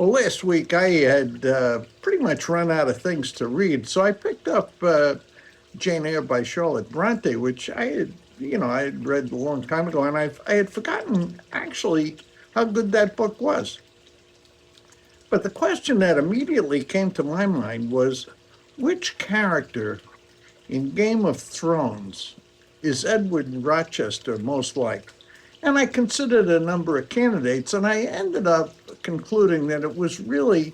Well, last week I had pretty much run out of things to read, so I picked up Jane Eyre by Charlotte Bronte, which I had read a long time ago, and I had forgotten actually how good that book was. But the question that immediately came to my mind was, which character in Game of Thrones is Edward Rochester most like? And I considered a number of candidates, and I ended up concluding that it was really,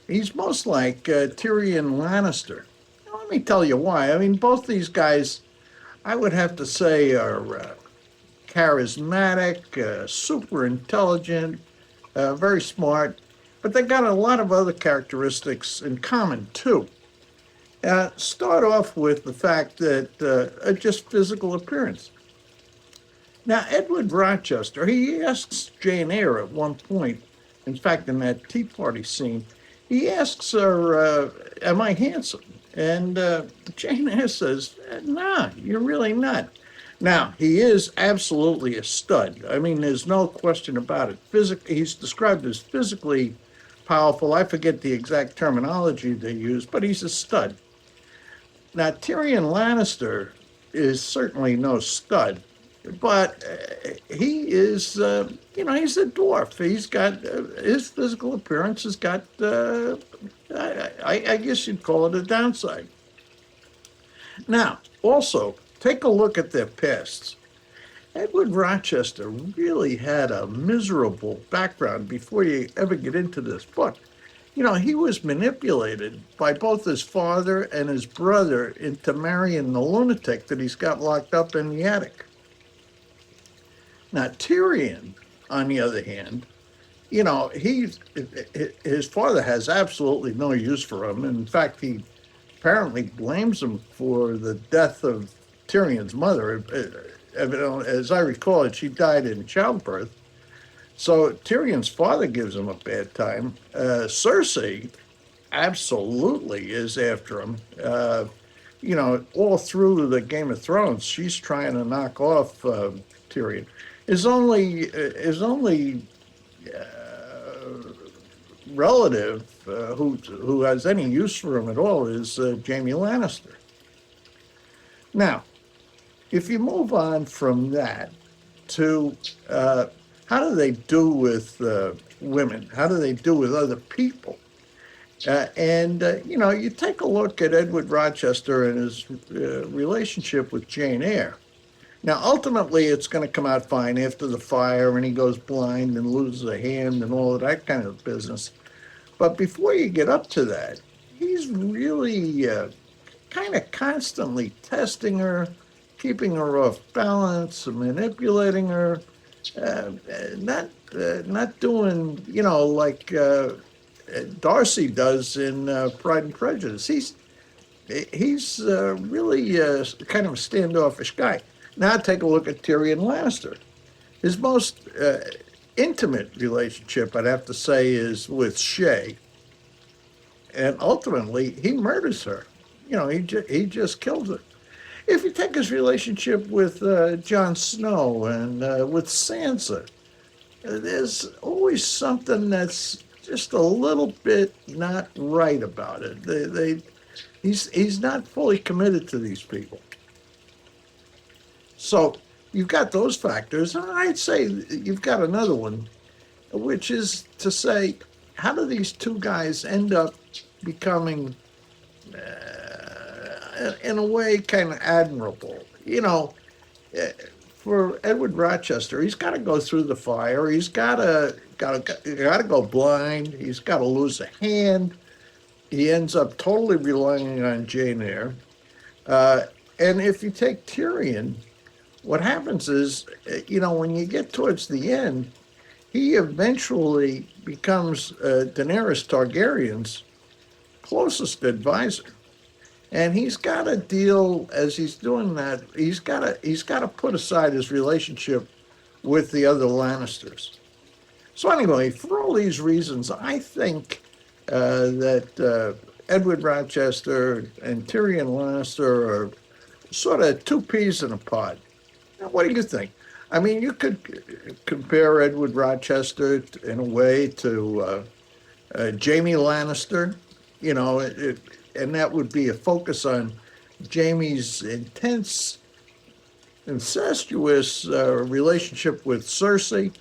he's most like Tyrion Lannister. Now, let me tell you why. I mean, both these guys, I would have to say, are charismatic, super intelligent, very smart, but they got a lot of other characteristics in common, too. Start off with the fact that just physical appearance. Now, Edward Rochester, he asks Jane Eyre at one point, in fact, in that tea party scene, he asks her, am I handsome? And Jane Eyre says, nah, you're really not. Now, he is absolutely a stud. I mean, there's no question about it. He's described as physically powerful. I forget the exact terminology they use, but he's a stud. Now, Tyrion Lannister is certainly no stud, but he is, he's a dwarf. He's got his physical appearance has got, I guess you'd call it a downside. Now, also, take a look at their pasts. Edward Rochester really had a miserable background before you ever get into this book. He was manipulated by both his father and his brother into marrying the lunatic that he's got locked up in the attic. Now, Tyrion, on the other hand, his father has absolutely no use for him. In fact, he apparently blames him for the death of Tyrion's mother. As I recall it, she died in childbirth. So Tyrion's father gives him a bad time. Cersei absolutely is after him. All through the Game of Thrones, she's trying to knock off Tyrion. His only relative who has any use for him at all is Jaime Lannister. Now, if you move on from that to how do they do with women? How do they do with other people? You take a look at Edward Rochester and his relationship with Jane Eyre. Now, ultimately, it's going to come out fine after the fire, and he goes blind and loses a hand and all of that kind of business. But before you get up to that, he's really kind of constantly testing her, keeping her off balance, manipulating her, not doing, like Darcy does in Pride and Prejudice. He's really kind of a standoffish guy. Now take a look at Tyrion Lannister. His most intimate relationship, I'd have to say, is with Shay, and ultimately he murders her. He just kills her. If you take his relationship with Jon Snow and with Sansa, there's always something that's just a little bit not right about it. He's not fully committed to these people. So you've got those factors, and I'd say you've got another one, which is to say, how do these two guys end up becoming, in a way, kind of admirable? For Edward Rochester, he's got to go through the fire. He's got to go blind. He's got to lose a hand. He ends up totally relying on Jane Eyre. And if you take Tyrion, what happens is, when you get towards the end, he eventually becomes Daenerys Targaryen's closest advisor. And he's got to deal, as he's doing that, he's got to put aside his relationship with the other Lannisters. So anyway, for all these reasons, I think that Edward Rochester and Tyrion Lannister are sort of two peas in a pod. Now, what do you think? I mean, you could compare Edward Rochester in a way to Jamie Lannister, and that would be a focus on Jamie's intense, incestuous relationship with Cersei,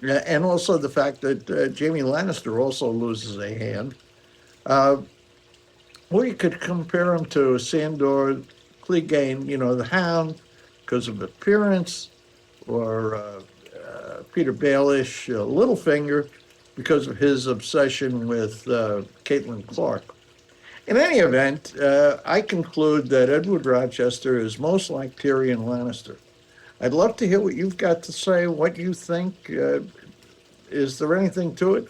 and also the fact that Jamie Lannister also loses a hand. Uh, or you could compare him to Sandor Clegane, the Hound, because of appearance, or Peter Baelish, Littlefinger, because of his obsession with Caitlin Clark. In any event, I conclude that Edward Rochester is most like Tyrion Lannister. I'd love to hear what you've got to say, what you think. Is there anything to it?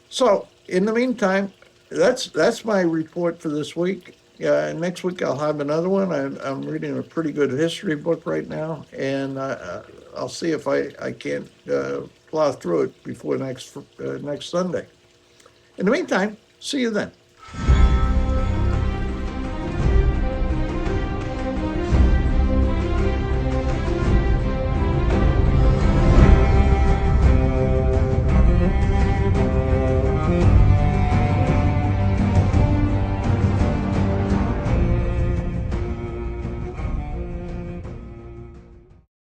So, in the meantime, that's my report for this week. Next week I'll have another one. I'm reading a pretty good history book right now, and I'll see if I can't plow through it before next Sunday. In the meantime, see you then.